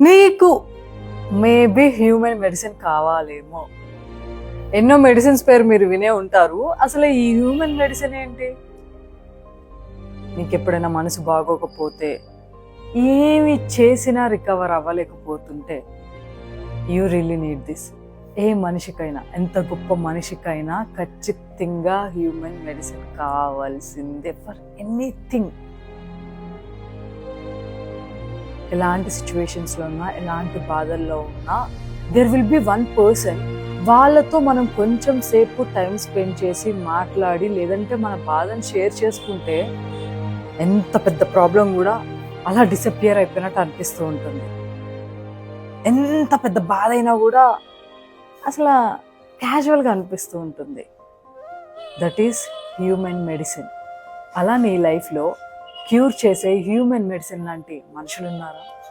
నీకు maybe human medicine కావాలేమో. ఎన్నో medicines పేరు మీరు వినే ఉంటారు. అసలు ఈ హ్యూమన్ మెడిసిన్ ఏంటి? నీకు ఎప్పుడైనా మనసు బాగోకపోతే, ఏమి చేసినా రికవర్ అవ్వలేకపోతుంటే, యూ రియలీ నీడ్ దిస్. ఏ మనిషికైనా, ఎంత గొప్ప మనిషికైనా ఖచ్చితంగా హ్యూమన్ మెడిసిన్ కావాల్సిందే ఫర్ ఎనీథింగ్. ఎలాంటి సిచ్యువేషన్స్లో ఉన్నా, ఎలాంటి బాధల్లో ఉన్నా, there will be one person. వాళ్ళతో మనం కొంచెం సేపు టైం స్పెండ్ చేసి మాట్లాడి, లేదంటే మన బాధను షేర్ చేసుకుంటే ఎంత పెద్ద ప్రాబ్లం కూడా అలా డిసపియర్ అయిపోయినట్టు అనిపిస్తూ ఉంటుంది. ఎంత పెద్ద బాధ అయినా కూడా అసలు క్యాజువల్గా అనిపిస్తూ ఉంటుంది. That is human medicine. అలా నీ లైఫ్లో క్యూర్ చేసే హ్యూమన్ మెడిసిన్ లాంటి మనుషులు ఉన్నారా?